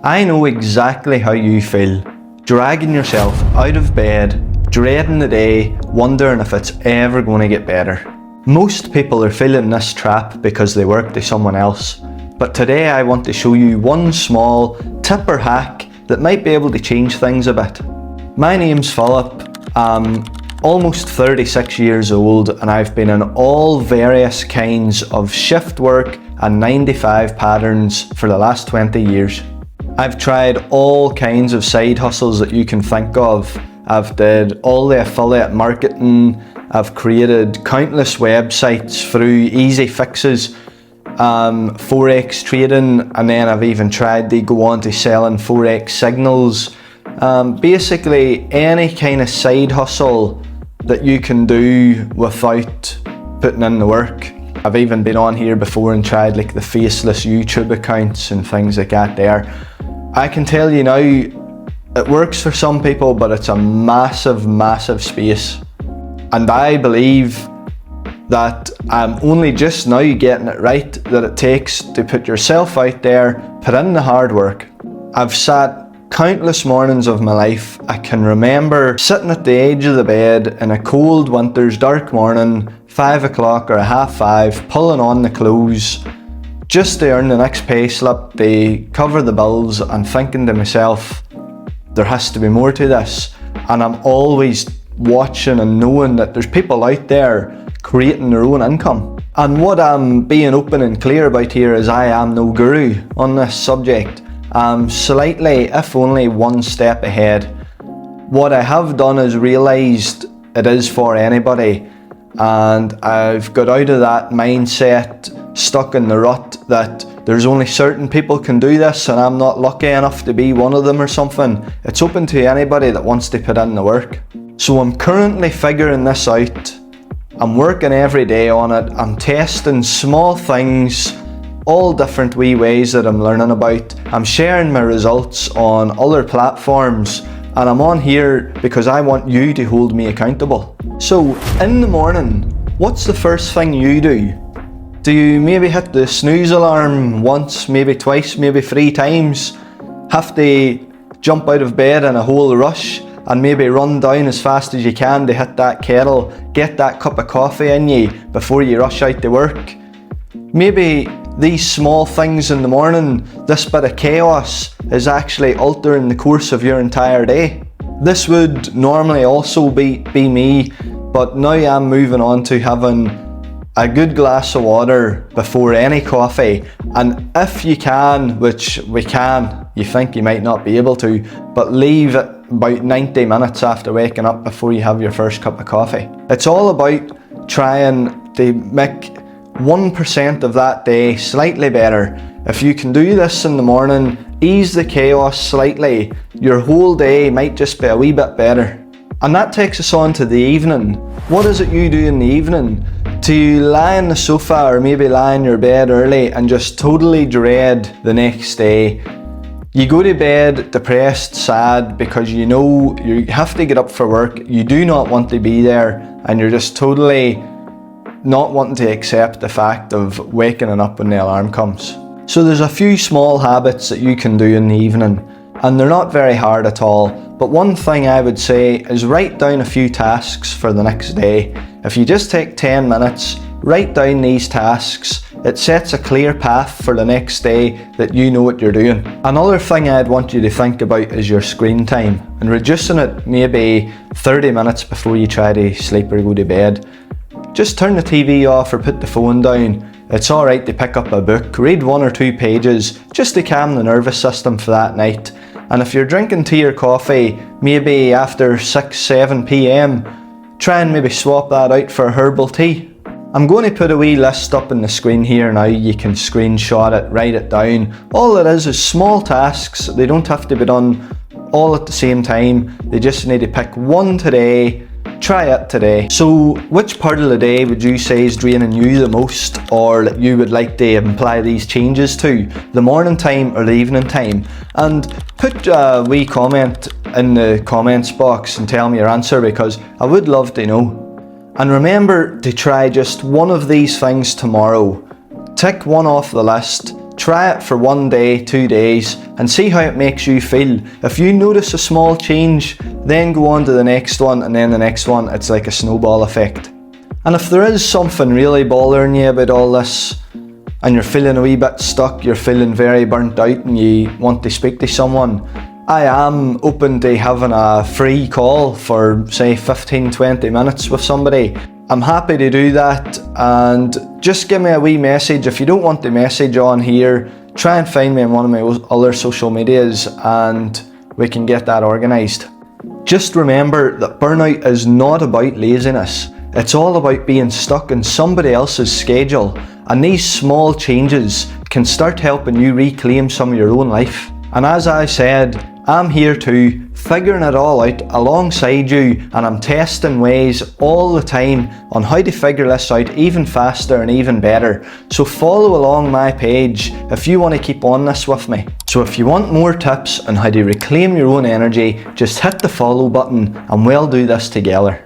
I know exactly how you feel, dragging yourself out of bed, dreading the day, wondering if it's ever going to get better. Most people are feeling this trap because they work to someone else, but today I want to show you one small tip or hack that might be able to change things a bit. My name's Philip, I'm almost 36 years old and I've been in all various kinds of shift work and 9-to-5 patterns for the last 20 years. I've tried all kinds of side hustles that you can think of. I've did all the affiliate marketing, I've created countless websites through easy fixes, Forex trading, and then I've even tried to go on to selling Forex signals. Basically any kind of side hustle that you can do without putting in the work. I've even been on here before and tried like the faceless YouTube accounts and things like that there. I can tell you now, it works for some people, but it's a massive space. And I believe that I'm only just now getting it right, that it takes to put yourself out there, put in the hard work. I've sat countless mornings of my life. I can remember sitting at the edge of the bed in a cold winter's dark morning, 5 o'clock or 5:30, pulling on the clothes just to earn the next pay slip, to cover the bills, and thinking to myself, there has to be more to this. And I'm always watching and knowing that there's people out there creating their own income. And what I'm being open and clear about here is I am no guru on this subject. I'm slightly, if only one step ahead. What I have done is realised it is for anybody, and I've got out of that mindset, stuck in the rut that there's only certain people can do this and I'm not lucky enough to be one of them or something. It's open to anybody that wants to put in the work. So I'm currently figuring this out. I'm working every day on it. I'm testing small things, all different wee ways that I'm learning about. I'm sharing my results on other platforms, and I'm on here because I want you to hold me accountable. So in the morning, what's the first thing you do? Do you maybe hit the snooze alarm once, maybe twice, maybe 3 times? Have to jump out of bed in a whole rush and maybe run down as fast as you can to hit that kettle, get that cup of coffee in you before you rush out to work? Maybe these small things in the morning, this bit of chaos, is actually altering the course of your entire day. This would normally also be me, but now I'm moving on to having a good glass of water before any coffee. And if you can, which we can, you think you might not be able to, but leave it about 90 minutes after waking up before you have your first cup of coffee. It's all about trying to make 1% of that day slightly better. If you can do this in the morning, ease the chaos slightly, your whole day might just be a wee bit better. And that takes us on to the evening. What is it you do in the evening? Do you lie on the sofa or maybe lie in your bed early and just totally dread the next day? You go to bed depressed, sad, because you know you have to get up for work, you do not want to be there, and you're just totally not wanting to accept the fact of waking up when the alarm comes. So there's a few small habits that you can do in the evening, and they're not very hard at all. But one thing I would say is write down a few tasks for the next day. If you just take 10 minutes, write down these tasks, it sets a clear path for the next day that you know what you're doing. Another thing I'd want you to think about is your screen time, and reducing it maybe 30 minutes before you try to sleep or go to bed. Just turn the TV off or put the phone down. It's alright to pick up a book, read 1 or 2 pages, just to calm the nervous system for that night. And if you're drinking tea or coffee, maybe after 6-7 PM, try and maybe swap that out for herbal tea. I'm going to put a wee list up on the screen here now. You can screenshot it, write it down. All it is small tasks. They don't have to be done all at the same time. They just need to pick one today. Try it today. So which part of the day would you say is draining you the most, or that you would like to apply these changes to? The morning time or the evening time? And put a wee comment in the comments box and tell me your answer, because I would love to know. And remember to try just one of these things tomorrow. Tick one off the list. Try it for 1 day, 2 days, and see how it makes you feel. If you notice a small change, then go on to the next one, and then the next one. It's like a snowball effect. And if there is something really bothering you about all this, and you're feeling a wee bit stuck, you're feeling very burnt out, and you want to speak to someone, I am open to having a free call for say 15-20 minutes with somebody. I'm happy to do that, and just give me a wee message. If you don't want the message on here, try and find me on one of my other social medias and we can get that organised. Just remember that burnout is not about laziness. It's all about being stuck in somebody else's schedule, and these small changes can start helping you reclaim some of your own life. And as I said, I'm here too, figuring it all out alongside you, and I'm testing ways all the time on how to figure this out even faster and even better. So follow along my page if you want to keep on this with me. So if you want more tips on how to reclaim your own energy, just hit the follow button and we'll do this together.